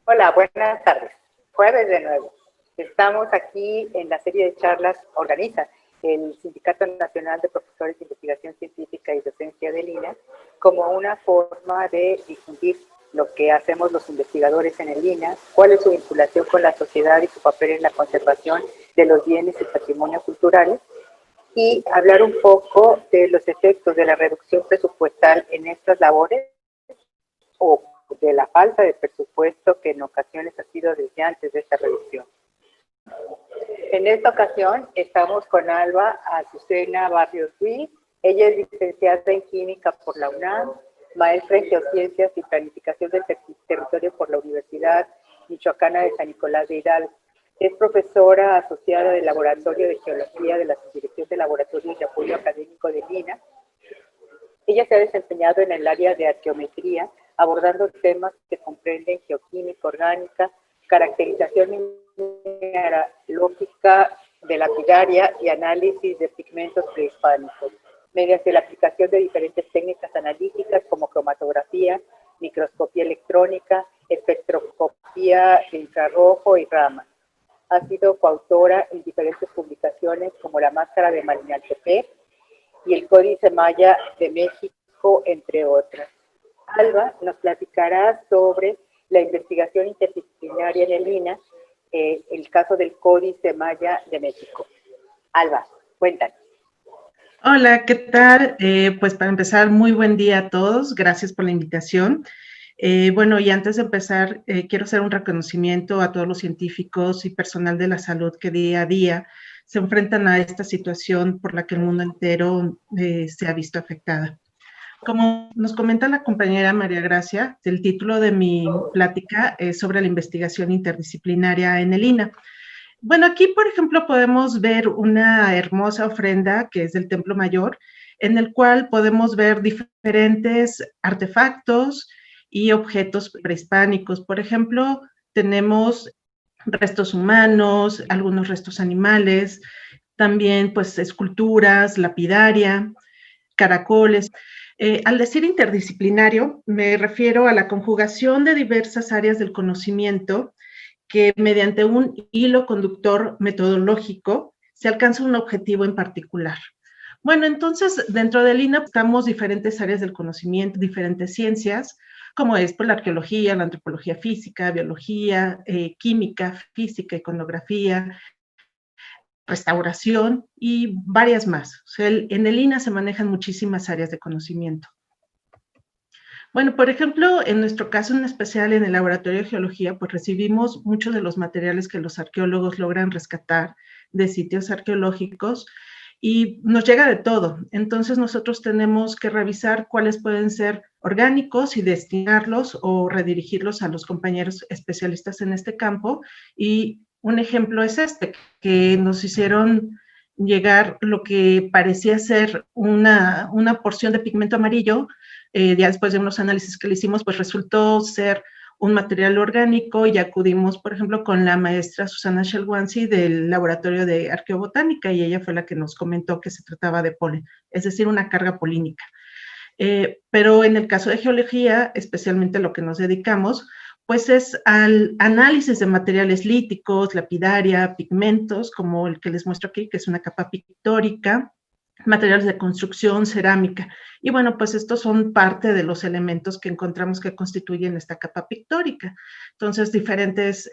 Hola, buenas tardes. Jueves de nuevo. Estamos aquí en la serie de charlas organiza el Sindicato Nacional de Profesores de Investigación Científica y Docencia del INA como una forma de difundir lo que hacemos los investigadores en el INA, cuál es su vinculación con la sociedad y su papel en la conservación de los bienes y patrimonio culturales, y hablar un poco de los efectos de la reducción presupuestal en estas labores o de la falta de presupuesto que en ocasiones ha sido desde antes de esta reducción. En esta ocasión estamos con Alba Azucena Barrios Ruiz. Ella es licenciada en Química por la UNAM, maestra en Geociencias y Planificación del Territorio por la Universidad Michoacana de San Nicolás de Hidalgo. Es profesora asociada del Laboratorio de Geología de la Subdirección de Laboratorios de Apoyo Académico de Lina. Ella se ha desempeñado en el área de arqueometría, abordando temas que comprenden geoquímica orgánica, caracterización mineralógica de lapidaria y análisis de pigmentos prehispánicos, mediante la aplicación de diferentes técnicas analíticas como cromatografía, microscopía electrónica, espectroscopía de infrarrojo y ramas. Ha sido coautora en diferentes publicaciones como La Máscara de Malinaltepec y El Códice Maya de México, entre otras. Alba nos platicará sobre la investigación interdisciplinaria en el INA, el caso del Códice Maya de México. Alba, cuéntanos. Hola, ¿qué tal? Pues para empezar, muy buen día a todos. Gracias por la invitación. Bueno, y antes de empezar, quiero hacer un reconocimiento a todos los científicos y personal de la salud que día a día se enfrentan a esta situación por la que el mundo entero se ha visto afectada. Como nos comenta la compañera María Gracia, el título de mi plática es sobre la investigación interdisciplinaria en el INA. Bueno, aquí, por ejemplo, podemos ver una hermosa ofrenda que es del Templo Mayor, en el cual podemos ver diferentes artefactos y objetos prehispánicos. Por ejemplo, tenemos restos humanos, algunos restos animales, también pues esculturas, lapidaria, caracoles. Al decir interdisciplinario, me refiero a la conjugación de diversas áreas del conocimiento que mediante un hilo conductor metodológico se alcanza un objetivo en particular. Bueno, entonces dentro del INA estamos diferentes áreas del conocimiento, diferentes ciencias, como es pues, la arqueología, la antropología física, biología, química, física, iconografía, restauración y varias más. O sea, en el INA se manejan muchísimas áreas de conocimiento. Bueno, por ejemplo, en nuestro caso en especial en el Laboratorio de Geología, pues recibimos muchos de los materiales que los arqueólogos logran rescatar de sitios arqueológicos y nos llega de todo. Entonces nosotros tenemos que revisar cuáles pueden ser orgánicos y destinarlos o redirigirlos a los compañeros especialistas en este campo. Y un ejemplo es este, que nos hicieron llegar lo que parecía ser una porción de pigmento amarillo. Ya después de unos análisis que le hicimos, pues resultó ser un material orgánico y acudimos, por ejemplo, con la maestra Susana Shelwansi del Laboratorio de Arqueobotánica y ella fue la que nos comentó que se trataba de polen, es decir, una carga polínica. Pero en el caso de geología, especialmente lo que nos dedicamos, pues es al análisis de materiales líticos, lapidaria, pigmentos, como el que les muestro aquí, que es una capa pictórica, materiales de construcción, cerámica. Y bueno, pues estos son parte de los elementos que encontramos que constituyen esta capa pictórica. Entonces, diferentes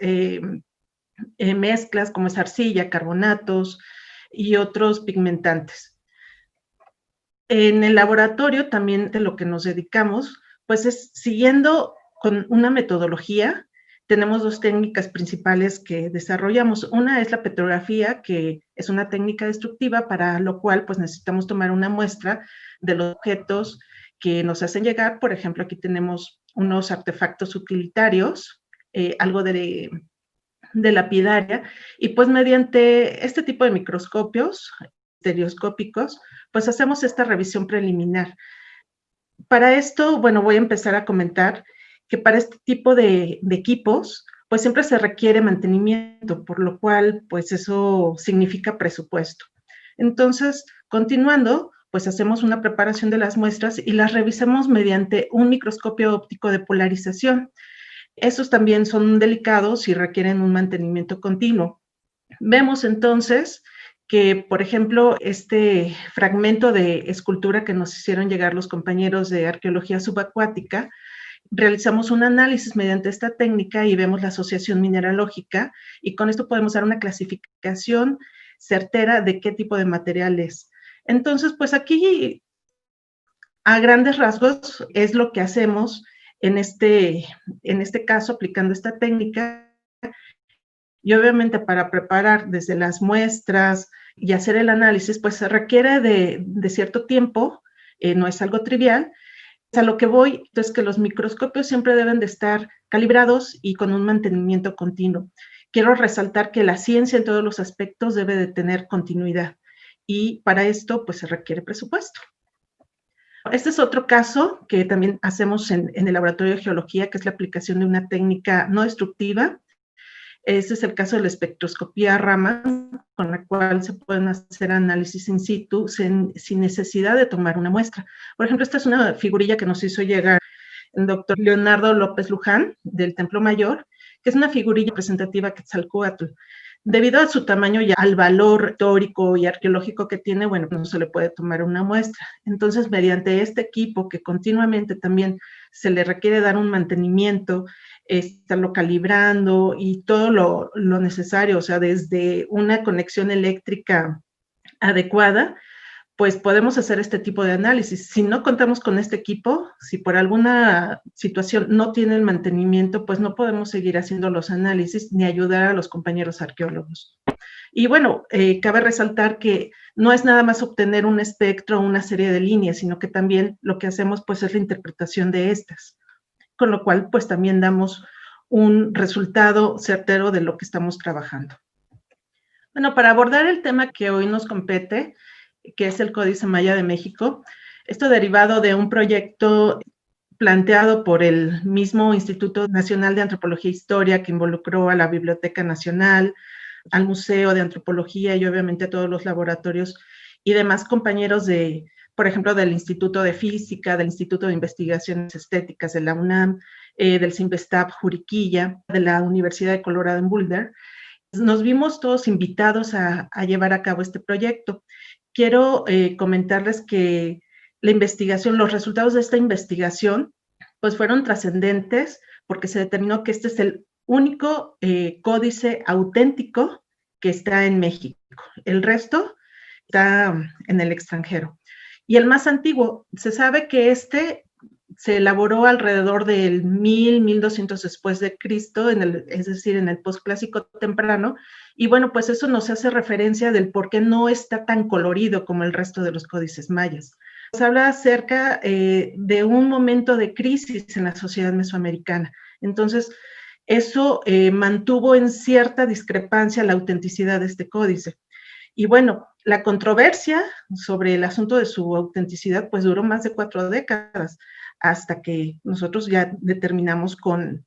mezclas como es arcilla, carbonatos y otros pigmentantes. En el laboratorio también de lo que nos dedicamos, pues es siguiendo con una metodología. Tenemos dos técnicas principales que desarrollamos. Una es la petrografía, que es una técnica destructiva, para lo cual pues necesitamos tomar una muestra de los objetos que nos hacen llegar. Por ejemplo, aquí tenemos unos artefactos utilitarios, algo de lapidaria, y pues mediante este tipo de microscopios estereoscópicos, pues hacemos esta revisión preliminar. Para esto, bueno, voy a empezar a comentar que para este tipo de equipos, pues siempre se requiere mantenimiento, por lo cual, pues eso significa presupuesto. Entonces, continuando, pues hacemos una preparación de las muestras y las revisamos mediante un microscopio óptico de polarización. Estos también son delicados y requieren un mantenimiento continuo. Vemos entonces que, por ejemplo, este fragmento de escultura que nos hicieron llegar los compañeros de arqueología subacuática, realizamos un análisis mediante esta técnica y vemos la asociación mineralógica, y con esto podemos dar una clasificación certera de qué tipo de material es. Entonces, pues aquí, a grandes rasgos, es lo que hacemos en este caso, aplicando esta técnica. Y obviamente para preparar desde las muestras y hacer el análisis, pues se requiere de cierto tiempo, no es algo trivial. A lo que voy es que los microscopios siempre deben de estar calibrados y con un mantenimiento continuo. Quiero resaltar que la ciencia en todos los aspectos debe de tener continuidad, y para esto pues se requiere presupuesto. Este es otro caso que también hacemos en el laboratorio de geología, que es la aplicación de una técnica no destructiva. Ese es el caso de la espectroscopía Raman, con la cual se pueden hacer análisis in situ sin necesidad de tomar una muestra. Por ejemplo, esta es una figurilla que nos hizo llegar el doctor Leonardo López Luján, del Templo Mayor, que es una figurilla representativa de Quetzalcóatl. Debido a su tamaño y al valor histórico y arqueológico que tiene, bueno, no se le puede tomar una muestra. Entonces, mediante este equipo, que continuamente también se le requiere dar un mantenimiento, estarlo calibrando y todo lo necesario, o sea, desde una conexión eléctrica adecuada, pues podemos hacer este tipo de análisis. Si no contamos con este equipo, si por alguna situación no tiene el mantenimiento, pues no podemos seguir haciendo los análisis ni ayudar a los compañeros arqueólogos. Y bueno, cabe resaltar que no es nada más obtener un espectro o una serie de líneas, sino que también lo que hacemos pues es la interpretación de estas, con lo cual pues también damos un resultado certero de lo que estamos trabajando. Bueno, para abordar el tema que hoy nos compete, que es el Códice Maya de México, esto derivado de un proyecto planteado por el mismo Instituto Nacional de Antropología e Historia, que involucró a la Biblioteca Nacional, al Museo de Antropología y obviamente a todos los laboratorios y demás compañeros de, por ejemplo, del Instituto de Física, del Instituto de Investigaciones Estéticas de la UNAM, del CIMBESTAB Juriquilla, de la Universidad de Colorado en Boulder. Nos vimos todos invitados a llevar a cabo este proyecto. Quiero comentarles que la investigación, los resultados de esta investigación, pues fueron trascendentes porque se determinó que este es el único códice auténtico que está en México. El resto está en el extranjero. Y el más antiguo, se sabe que este se elaboró alrededor del 1200 después de Cristo, es decir, en el posclásico temprano, y bueno, pues eso nos hace referencia del por qué no está tan colorido como el resto de los códices mayas. Se habla acerca de un momento de crisis en la sociedad mesoamericana. Entonces, eso mantuvo en cierta discrepancia la autenticidad de este códice. Y bueno, la controversia sobre el asunto de su autenticidad pues duró más de 4 décadas, hasta que nosotros ya determinamos con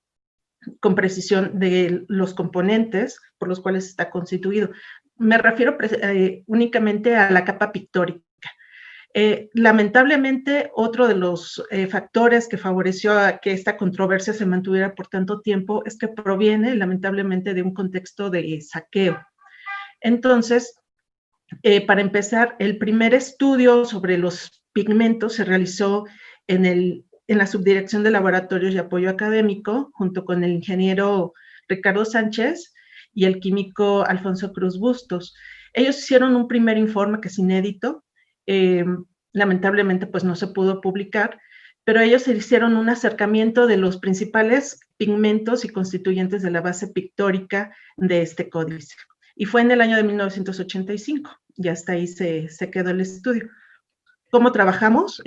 precisión de los componentes por los cuales está constituido. Me refiero únicamente a la capa pictórica. Lamentablemente, otro de los factores que favoreció a que esta controversia se mantuviera por tanto tiempo es que proviene, lamentablemente, de un contexto de saqueo. Entonces, para empezar, el primer estudio sobre los pigmentos se realizó en la Subdirección de Laboratorios y Apoyo Académico, junto con el ingeniero Ricardo Sánchez y el químico Alfonso Cruz Bustos. Ellos hicieron un primer informe que es inédito, lamentablemente pues no se pudo publicar, pero ellos hicieron un acercamiento de los principales pigmentos y constituyentes de la base pictórica de este códice. Y fue en el año de 1985, y hasta ahí se quedó el estudio. ¿Cómo trabajamos?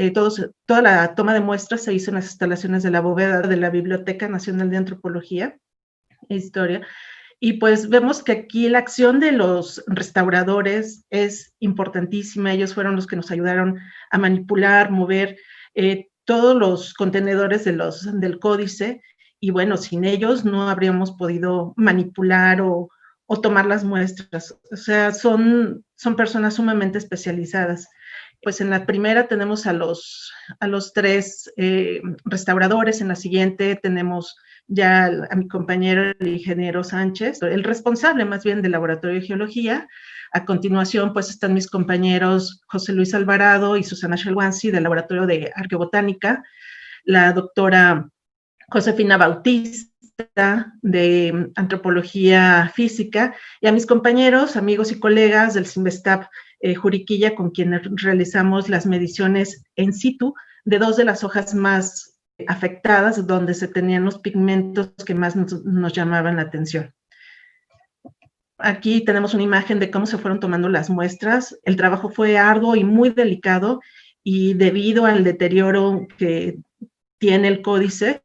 Toda la toma de muestras se hizo en las instalaciones de la bóveda de la Biblioteca Nacional de Antropología e Historia, y pues vemos que aquí la acción de los restauradores es importantísima. Ellos fueron los que nos ayudaron a manipular, mover todos los contenedores del códice, y bueno, sin ellos no habríamos podido manipular o tomar las muestras. O sea, son personas sumamente especializadas. Pues en la primera tenemos a los 3 restauradores, en la siguiente tenemos ya a mi compañero, el ingeniero Sánchez, el responsable más bien del laboratorio de geología. A continuación, pues están mis compañeros José Luis Alvarado y Susana Shelwansi del laboratorio de arqueobotánica, la doctora Josefina Bautista de antropología física, y a mis compañeros, amigos y colegas del CIMBESTAB Juriquilla, con quienes realizamos las mediciones in situ de 2 de las hojas más afectadas, donde se tenían los pigmentos que más nos llamaban la atención. Aquí tenemos una imagen de cómo se fueron tomando las muestras. El trabajo fue arduo y muy delicado, y debido al deterioro que tiene el códice,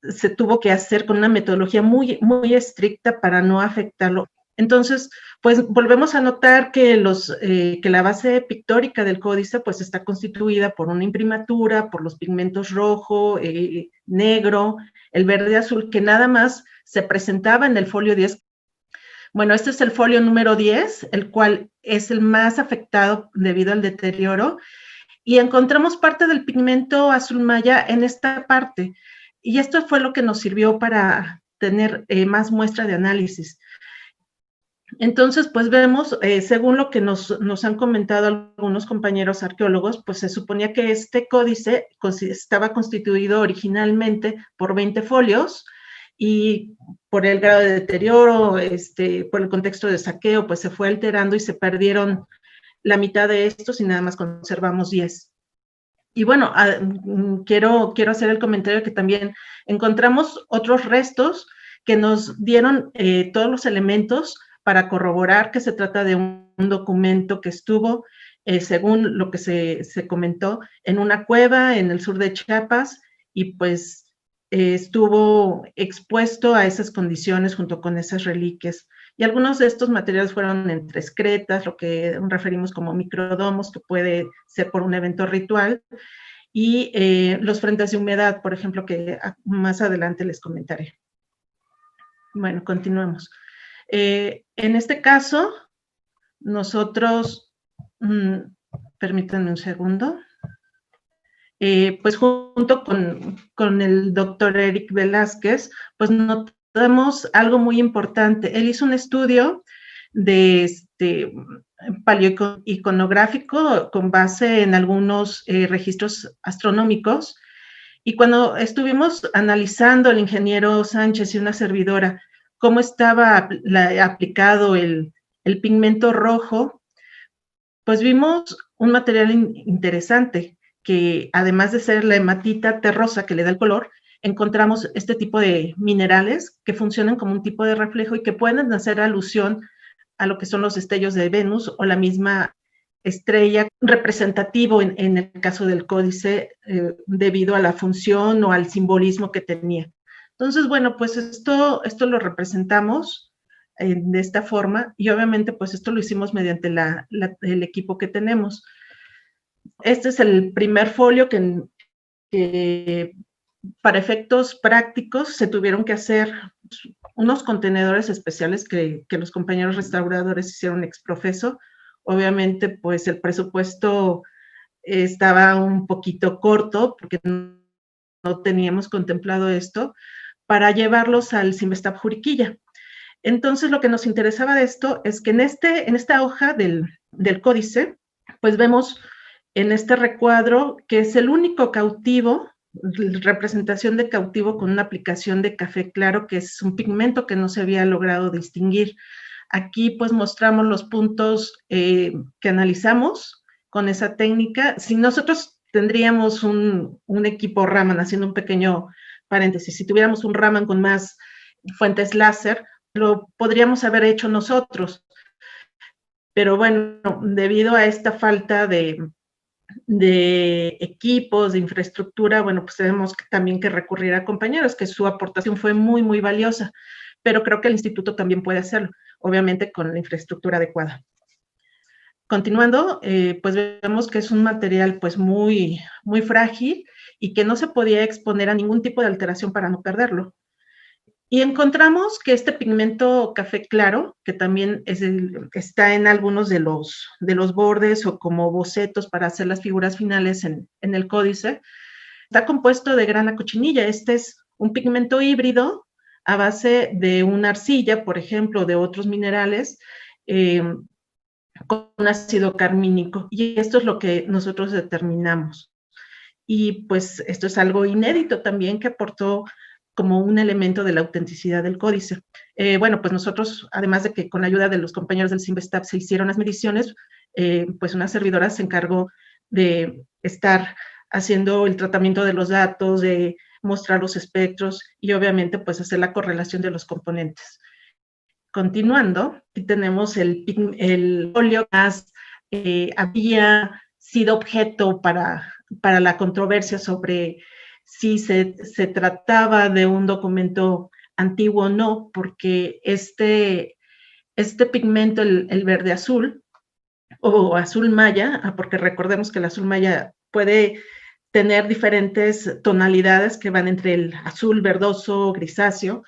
se tuvo que hacer con una metodología muy, muy estricta para no afectarlo. Entonces, pues volvemos a notar que, que la base pictórica del códice pues está constituida por una imprimatura, por los pigmentos rojo, negro, el verde azul, que nada más se presentaba en el folio 10. Bueno, este es el folio número 10, el cual es el más afectado debido al deterioro, y encontramos parte del pigmento azul maya en esta parte, y esto fue lo que nos sirvió para tener más muestra de análisis. Entonces, pues vemos, según lo que nos han comentado algunos compañeros arqueólogos, pues se suponía que este códice estaba constituido originalmente por 20 folios, y por el grado de deterioro, por el contexto de saqueo, pues se fue alterando y se perdieron la mitad de estos y nada más conservamos 10. Y bueno, quiero hacer el comentario que también encontramos otros restos que nos dieron todos los elementos para corroborar que se trata de un documento que estuvo, según lo que se comentó, en una cueva en el sur de Chiapas, y pues estuvo expuesto a esas condiciones junto con esas reliquias. Y algunos de estos materiales fueron entre excretas, lo que referimos como microdomos, que puede ser por un evento ritual, y los frentes de humedad, por ejemplo, que más adelante les comentaré. Bueno, continuemos. En este caso, nosotros, permítanme un segundo, pues junto con el doctor Eric Velázquez, pues notamos algo muy importante. Él hizo un estudio de paleoiconográfico con base en algunos registros astronómicos, y cuando estuvimos analizando el ingeniero Sánchez y una servidora cómo estaba aplicado el pigmento rojo, pues vimos un material interesante, que además de ser la hematita terrosa que le da el color, encontramos este tipo de minerales que funcionan como un tipo de reflejo y que pueden hacer alusión a lo que son los destellos de Venus o la misma estrella, representativo en el caso del códice, debido a la función o al simbolismo que tenía. Entonces, bueno, pues esto lo representamos de esta forma, y obviamente pues esto lo hicimos mediante el equipo que tenemos. Este es el primer folio que para efectos prácticos se tuvieron que hacer unos contenedores especiales que los compañeros restauradores hicieron ex profeso. Obviamente, pues el presupuesto estaba un poquito corto porque no teníamos contemplado esto para llevarlos al CIMBESTAB Juriquilla. Entonces, lo que nos interesaba de esto es que en esta hoja del códice, pues vemos en este recuadro que es el único cautivo, representación de cautivo con una aplicación de café claro, que es un pigmento que no se había logrado distinguir. Aquí pues mostramos los puntos que analizamos con esa técnica. Si nosotros tendríamos un equipo Raman, haciendo un pequeño paréntesis, si tuviéramos un Raman con más fuentes láser, lo podríamos haber hecho nosotros. Pero bueno, debido a esta falta de equipos, de infraestructura, bueno, pues tenemos también que recurrir a compañeros, que su aportación fue muy, muy valiosa, pero creo que el instituto también puede hacerlo, obviamente con la infraestructura adecuada. Continuando, pues vemos que es un material pues muy, muy frágil y que no se podía exponer a ningún tipo de alteración para no perderlo. Y encontramos que este pigmento café claro, que también está en algunos de los bordes o como bocetos para hacer las figuras finales en el códice, está compuesto de grana cochinilla. Este es un pigmento híbrido a base de una arcilla, por ejemplo, de otros minerales, eh, con ácido carmínico. Y esto es lo que nosotros determinamos. Y pues esto es algo inédito también que aportó como un elemento de la autenticidad del códice. Bueno, pues nosotros, además de que con la ayuda de los compañeros del CIMBESTAB se hicieron las mediciones, pues una servidora se encargó de estar haciendo el tratamiento de los datos, de mostrar los espectros y obviamente pues hacer la correlación de los componentes. Continuando, aquí tenemos el folio que más había sido objeto para la controversia sobre si se trataba de un documento antiguo o no, porque este pigmento, el verde azul o azul maya, porque recordemos que el azul maya puede tener diferentes tonalidades que van entre el azul verdoso, grisáceo,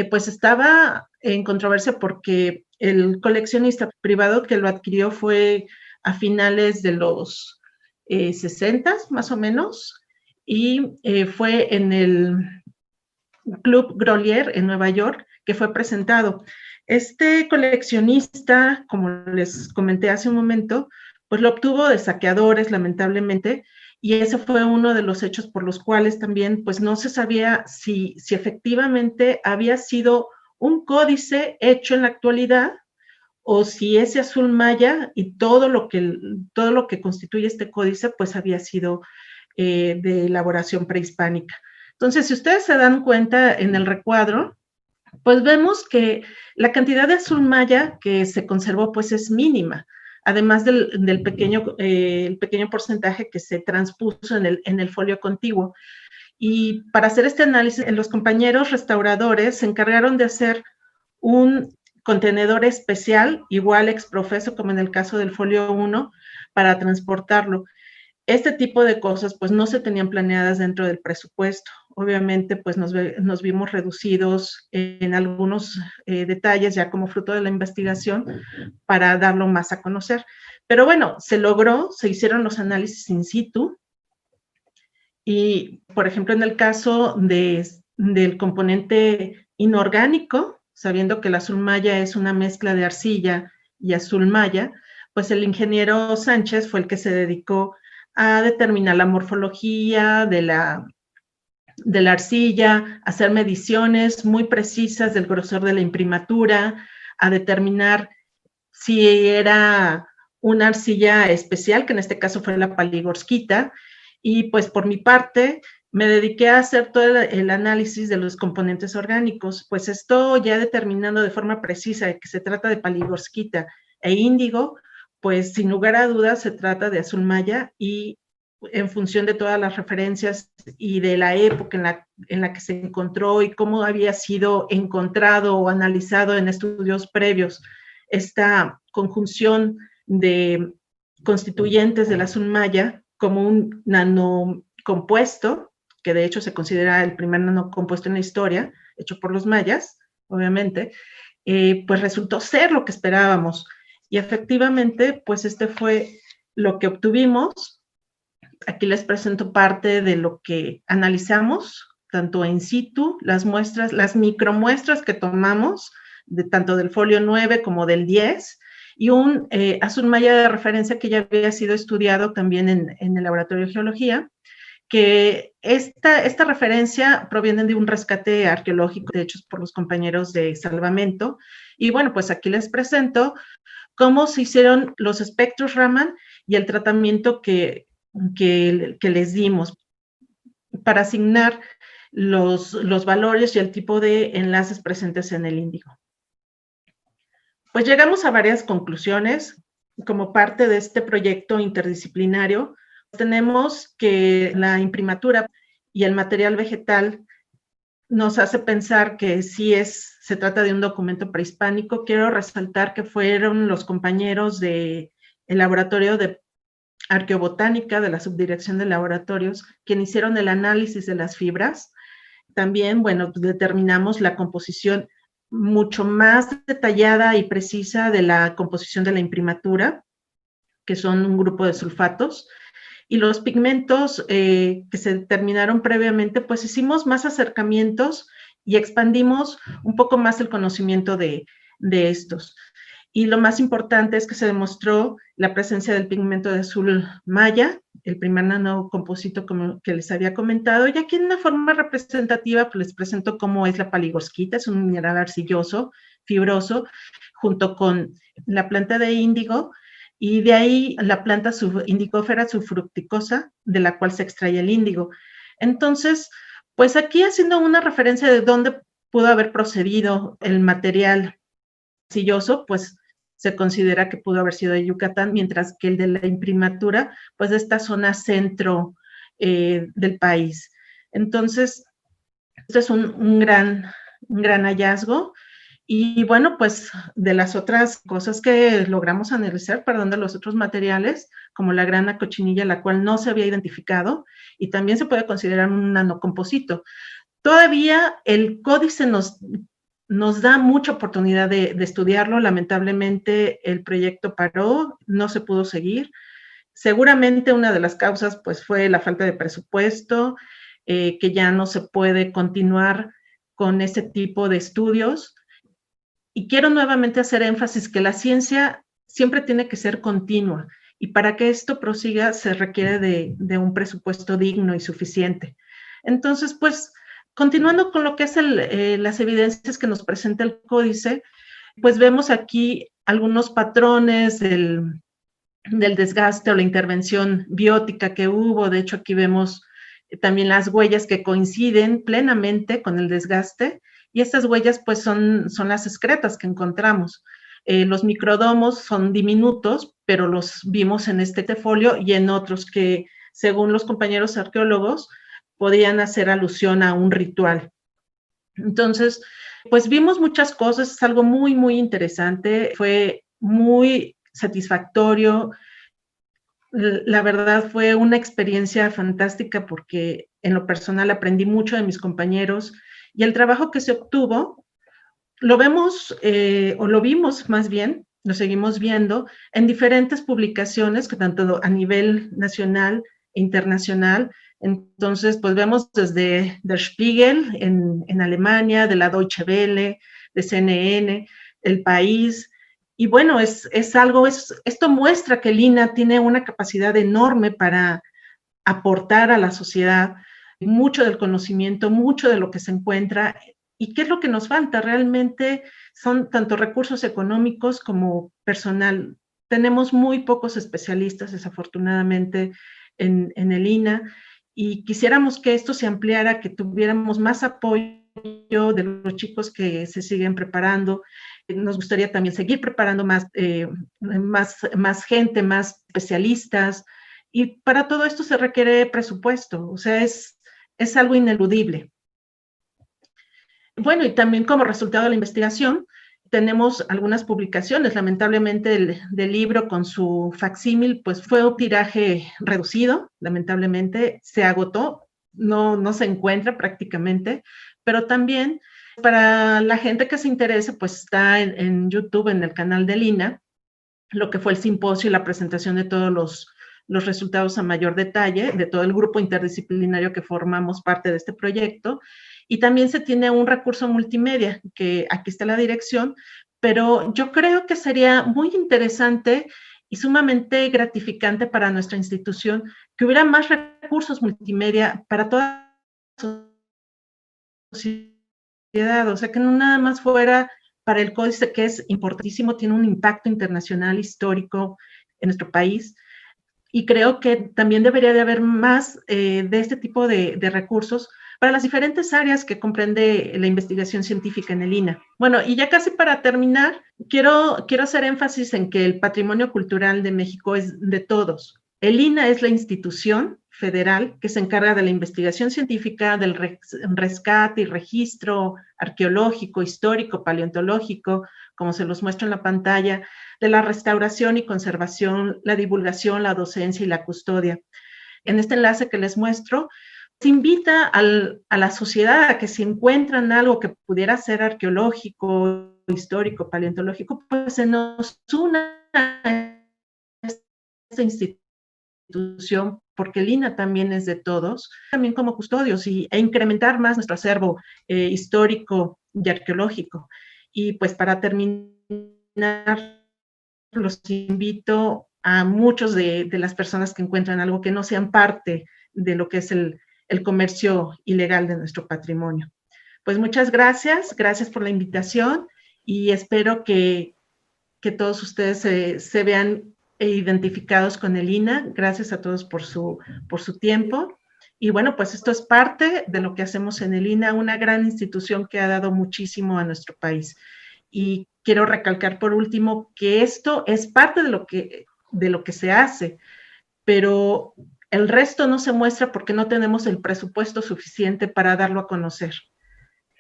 pues estaba en controversia porque el coleccionista privado que lo adquirió fue a finales de los 60 más o menos, y fue en el Club Grolier en Nueva York que fue presentado. Este coleccionista, como les comenté hace un momento, pues lo obtuvo de saqueadores, lamentablemente, y ese fue uno de los hechos por los cuales también pues no se sabía si efectivamente había sido un códice hecho en la actualidad o si ese azul maya y todo lo que constituye este códice pues había sido de elaboración prehispánica. Entonces, si ustedes se dan cuenta en el recuadro, pues vemos que la cantidad de azul maya que se conservó pues es mínima, además del pequeño, el pequeño porcentaje que se transpuso en el folio contiguo. Y para hacer este análisis, los compañeros restauradores se encargaron de hacer un contenedor especial, igual exprofeso como en el caso del folio 1, para transportarlo. Este tipo de cosas pues no se tenían planeadas dentro del presupuesto. Obviamente pues nos vimos reducidos en algunos detalles ya como fruto de la investigación para darlo más a conocer. Pero bueno, se logró, se hicieron los análisis in situ y por ejemplo en el caso del componente inorgánico, sabiendo que el azul maya es una mezcla de arcilla y azul maya, pues el ingeniero Sánchez fue el que se dedicó a determinar la morfología de la arcilla, hacer mediciones muy precisas del grosor de la imprimatura, a determinar si era una arcilla especial, que en este caso fue la paligorskita, y pues por mi parte me dediqué a hacer todo el análisis de los componentes orgánicos, pues esto ya determinando de forma precisa que se trata de paligorskita e índigo, pues sin lugar a dudas se trata de azul maya y en función de todas las referencias y de la época en la que se encontró y cómo había sido encontrado o analizado en estudios previos esta conjunción de constituyentes del azul maya como un nanocompuesto, que de hecho se considera el primer nanocompuesto en la historia, hecho por los mayas, obviamente, pues resultó ser lo que esperábamos. Y efectivamente, pues este fue lo que obtuvimos. Aquí les presento parte de lo que analizamos, tanto in situ, las muestras, las micromuestras que tomamos, tanto del folio 9 como del 10, y un azul maya de referencia que ya había sido estudiado también en el laboratorio de geología, que esta referencia proviene de un rescate arqueológico de hechos por los compañeros de Salvamento. Y bueno, pues aquí les presento cómo se hicieron los espectros Raman y el tratamiento que les dimos para asignar los valores y el tipo de enlaces presentes en el índigo. Pues llegamos a varias conclusiones como parte de este proyecto interdisciplinario. Tenemos que la imprimatura y el material vegetal nos hace pensar que sí se trata de un documento prehispánico. Quiero resaltar que fueron los compañeros del laboratorio de arqueobotánica de la subdirección de laboratorios quienes hicieron el análisis de las fibras también, bueno, determinamos la composición mucho más detallada y precisa de la composición de la imprimatura, que son un grupo de sulfatos, y los pigmentos que se determinaron previamente, pues hicimos más acercamientos y expandimos un poco más el conocimiento de estos. Y lo más importante es que se demostró la presencia del pigmento de azul maya, el primer nanocomposito como que les había comentado, y aquí en una forma representativa pues les presento cómo es la paligosquita, es un mineral arcilloso, fibroso, junto con la planta de índigo, y de ahí la planta indicófera subfructicosa, de la cual se extrae el índigo. Entonces, pues aquí haciendo una referencia de dónde pudo haber procedido el material arcilloso, pues se considera que pudo haber sido de Yucatán, mientras que el de la imprimatura, pues de esta zona centro del país. Entonces, este es un gran hallazgo. Y bueno, pues de las otras cosas que logramos analizar, perdón, de los otros materiales, como la grana cochinilla, la cual no se había identificado, y también se puede considerar un nanocomposito. Todavía el códice nos da mucha oportunidad de estudiarlo. Lamentablemente el proyecto paró, no se pudo seguir. Seguramente una de las causas pues fue la falta de presupuesto, que ya no se puede continuar con este tipo de estudios. Y quiero nuevamente hacer énfasis que la ciencia siempre tiene que ser continua, y para que esto prosiga se requiere de un presupuesto digno y suficiente. Entonces, pues, continuando con lo que es las evidencias que nos presenta el códice, pues vemos aquí algunos patrones del desgaste o la intervención biótica que hubo. De hecho, aquí vemos también las huellas que coinciden plenamente con el desgaste, y estas huellas pues son las excretas que encontramos. Los microdomos son diminutos, pero los vimos en este folio y en otros que, según los compañeros arqueólogos, podían hacer alusión a un ritual. Entonces, pues vimos muchas cosas, es algo muy, muy interesante, fue muy satisfactorio. La verdad fue una experiencia fantástica porque en lo personal aprendí mucho de mis compañeros, y el trabajo que se obtuvo lo vemos, o lo vimos más bien, lo seguimos viendo en diferentes publicaciones, que tanto a nivel nacional e internacional. Entonces, pues vemos desde Der Spiegel en Alemania, de la Deutsche Welle, de CNN, El País. Y bueno, esto muestra que el INAH tiene una capacidad enorme para aportar a la sociedad mucho del conocimiento, mucho de lo que se encuentra. ¿Y qué es lo que nos falta? Realmente son tanto recursos económicos como personal. Tenemos muy pocos especialistas, desafortunadamente, en el INAH, y quisiéramos que esto se ampliara, que tuviéramos más apoyo de los chicos que se siguen preparando. Nos gustaría también seguir preparando más gente, más especialistas, y para todo esto se requiere presupuesto, o sea, es algo ineludible. Bueno, y también como resultado de la investigación, tenemos algunas publicaciones. Lamentablemente del libro con su facsímil, pues fue un tiraje reducido, lamentablemente se agotó, no se encuentra prácticamente, pero también para la gente que se interese, pues está en YouTube, en el canal del INAH, lo que fue el simposio y la presentación de todos los resultados a mayor detalle, de todo el grupo interdisciplinario que formamos parte de este proyecto. Y también se tiene un recurso multimedia, que aquí está la dirección, pero yo creo que sería muy interesante y sumamente gratificante para nuestra institución que hubiera más recursos multimedia para toda la sociedad, o sea, que no nada más fuera para el códice, que es importantísimo, tiene un impacto internacional histórico en nuestro país, y creo que también debería de haber más de este tipo de recursos para las diferentes áreas que comprende la investigación científica en el INAH. Bueno, y ya casi para terminar, quiero hacer énfasis en que el patrimonio cultural de México es de todos. El INAH es la institución federal que se encarga de la investigación científica, del rescate y registro arqueológico, histórico, paleontológico, como se los muestro en la pantalla, de la restauración y conservación, la divulgación, la docencia y la custodia. En este enlace que les muestro, invita a la sociedad a que si encuentran algo que pudiera ser arqueológico, histórico, paleontológico, pues se nos una a esta institución, porque el INAH también es de todos, también como custodios e incrementar más nuestro acervo histórico y arqueológico. Y pues para terminar, los invito a muchos de las personas que encuentran algo que no sean parte de lo que es el comercio ilegal de nuestro patrimonio. Pues muchas gracias, gracias por la invitación y espero que todos ustedes se vean identificados con el INAH. Gracias a todos por su tiempo. Y bueno, pues esto es parte de lo que hacemos en el INAH, una gran institución que ha dado muchísimo a nuestro país. Y quiero recalcar por último que esto es parte de lo que se hace, pero el resto no se muestra porque no tenemos el presupuesto suficiente para darlo a conocer.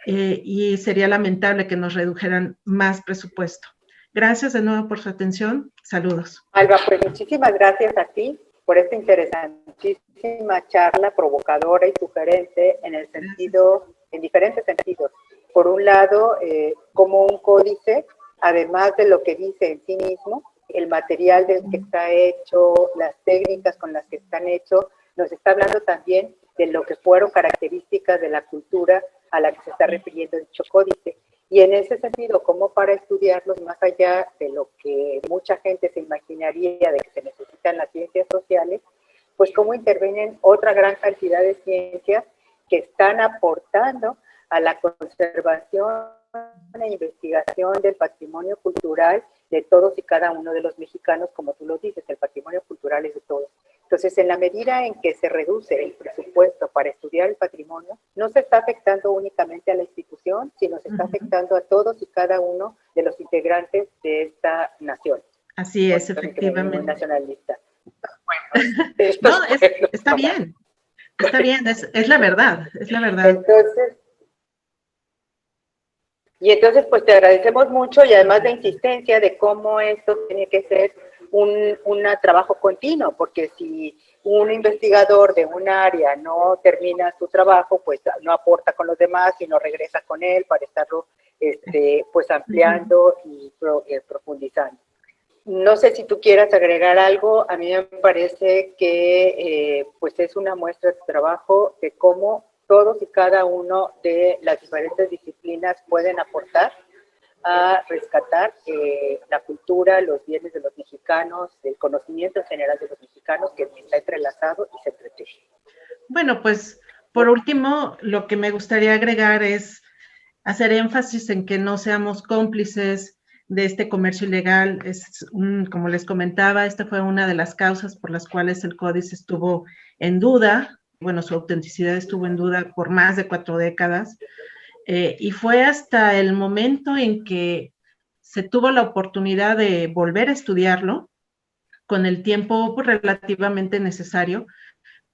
Y sería lamentable que nos redujeran más presupuesto. Gracias de nuevo por su atención. Saludos. Alba, pues muchísimas gracias a ti por esta interesantísima charla provocadora y sugerente en diferentes sentidos. Por un lado, como un códice, además de lo que dice en sí mismo, el material del que está hecho, las técnicas con las que están hechos, nos está hablando también de lo que fueron características de la cultura a la que se está refiriendo dicho códice. Y en ese sentido, como para estudiarlos más allá de lo que mucha gente se imaginaría de que se necesitan las ciencias sociales, pues cómo intervienen otra gran cantidad de ciencias que están aportando a la conservación e investigación del patrimonio cultural de todos y cada uno de los mexicanos, como tú lo dices, el patrimonio cultural es de todos. Entonces, en la medida en que se reduce el presupuesto para estudiar el patrimonio, no se está afectando únicamente a la institución, sino se está afectando a todos y cada uno de los integrantes de esta nación. Así es, efectivamente. Nacionalista. Bueno, no, está bien, es la verdad, es la verdad. Entonces, pues te agradecemos mucho y además la insistencia de cómo esto tiene que ser un trabajo continuo, porque si un investigador de un área no termina su trabajo, pues no aporta con los demás y no regresa con él para estarlo pues ampliando y profundizando. No sé si tú quieras agregar algo. A mí me parece que pues es una muestra de trabajo de cómo todos y cada uno de las diferentes disciplinas pueden aportar a rescatar la cultura, los bienes de los mexicanos, el conocimiento en general de los mexicanos, que está entrelazado y se entreteje. Bueno, pues por último, lo que me gustaría agregar es hacer énfasis en que no seamos cómplices de este comercio ilegal. Como les comentaba, esta fue una de las causas por las cuales el códice estuvo en duda. Bueno, su autenticidad estuvo en duda por más de 4 décadas. Y fue hasta el momento en que se tuvo la oportunidad de volver a estudiarlo, con el tiempo relativamente necesario,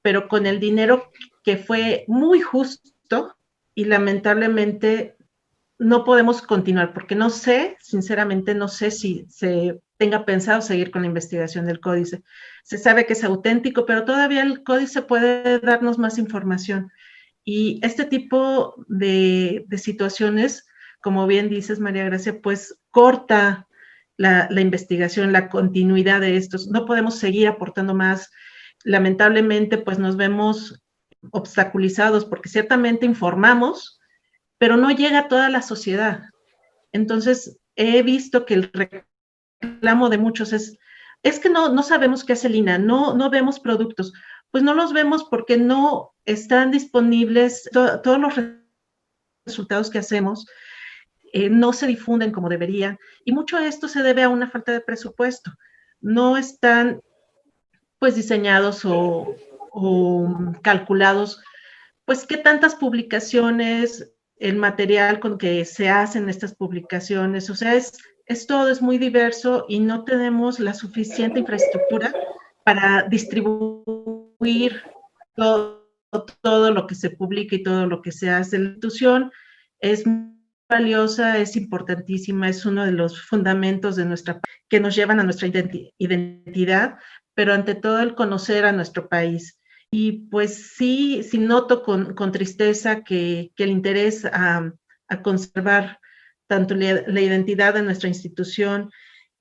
pero con el dinero que fue muy justo y lamentablemente no podemos continuar, porque no sé, sinceramente no sé si se tenga pensado seguir con la investigación del códice. Se sabe que es auténtico, pero todavía el códice puede darnos más información. Y este tipo de situaciones, como bien dices, María Gracia, pues corta la investigación, la continuidad de estos. No podemos seguir aportando más. Lamentablemente, pues nos vemos obstaculizados porque ciertamente informamos, pero no llega a toda la sociedad. Entonces, he visto que el reclamo de muchos es que no sabemos qué hace el INAH, no vemos productos. Pues no los vemos porque no están disponibles todos los resultados que hacemos, no se difunden como deberían, y mucho de esto se debe a una falta de presupuesto. No están pues diseñados o calculados, pues qué tantas publicaciones, el material con que se hacen estas publicaciones, o sea, es todo, es muy diverso y no tenemos la suficiente infraestructura para distribuir todo lo que se publica y todo lo que se hace. La institución es muy valiosa, es importantísima, es uno de los fundamentos de que nos llevan a nuestra identidad, pero ante todo el conocer a nuestro país. Y pues sí, sí noto con tristeza que el interés a conservar tanto la identidad de nuestra institución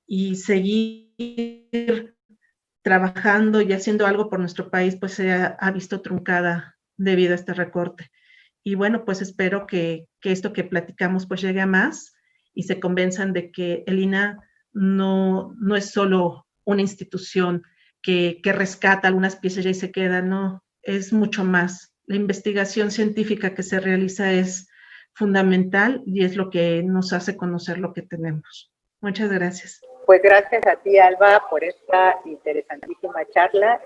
y seguir trabajando y haciendo algo por nuestro país, pues se ha visto truncada debido a este recorte. Y bueno, pues espero que esto que platicamos pues llegue a más y se convenzan de que el INAH no es solo una institución que rescata algunas piezas y se queda, no, es mucho más. La investigación científica que se realiza es fundamental y es lo que nos hace conocer lo que tenemos. Muchas gracias. Pues gracias a ti, Alba, por esta interesantísima charla,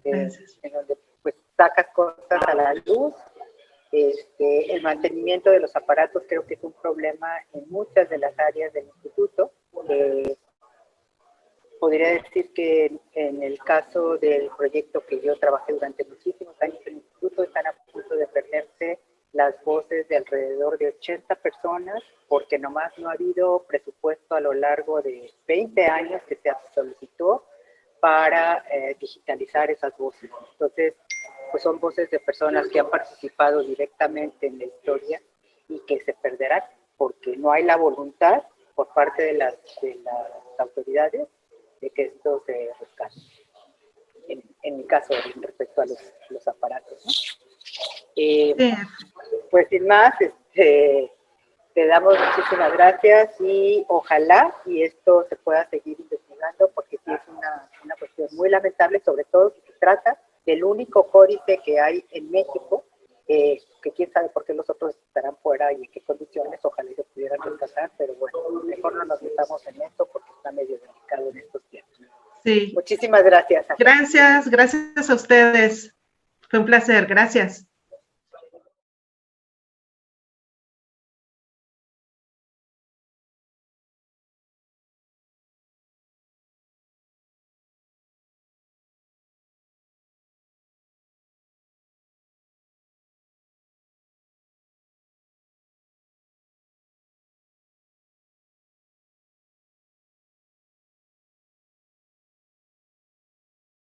en donde pues sacas cosas a la luz. El mantenimiento de los aparatos creo que es un problema en muchas de las áreas del instituto. Podría decir que en el caso del proyecto que yo trabajé durante muchísimos años en el instituto, están a punto de perderse las voces de alrededor de 80 personas, porque nomás no ha habido presupuesto a lo largo de 20 años que se solicitó para digitalizar esas voces. Entonces, pues son voces de personas que han participado directamente en la historia y que se perderán porque no hay la voluntad por parte de las autoridades de que esto se rescate. En mi caso, respecto a los aparatos, ¿no? Pues sin más, te damos muchísimas gracias y ojalá y esto se pueda seguir investigando porque sí es una cuestión muy lamentable, sobre todo si se trata del único códice que hay en México, que quién sabe por qué los otros estarán fuera y en qué condiciones, ojalá se pudieran rescatar, pero bueno, mejor no nos metamos en esto porque está medio delicado en estos tiempos. Sí. Muchísimas gracias. Gracias a ustedes. Fue un placer, gracias.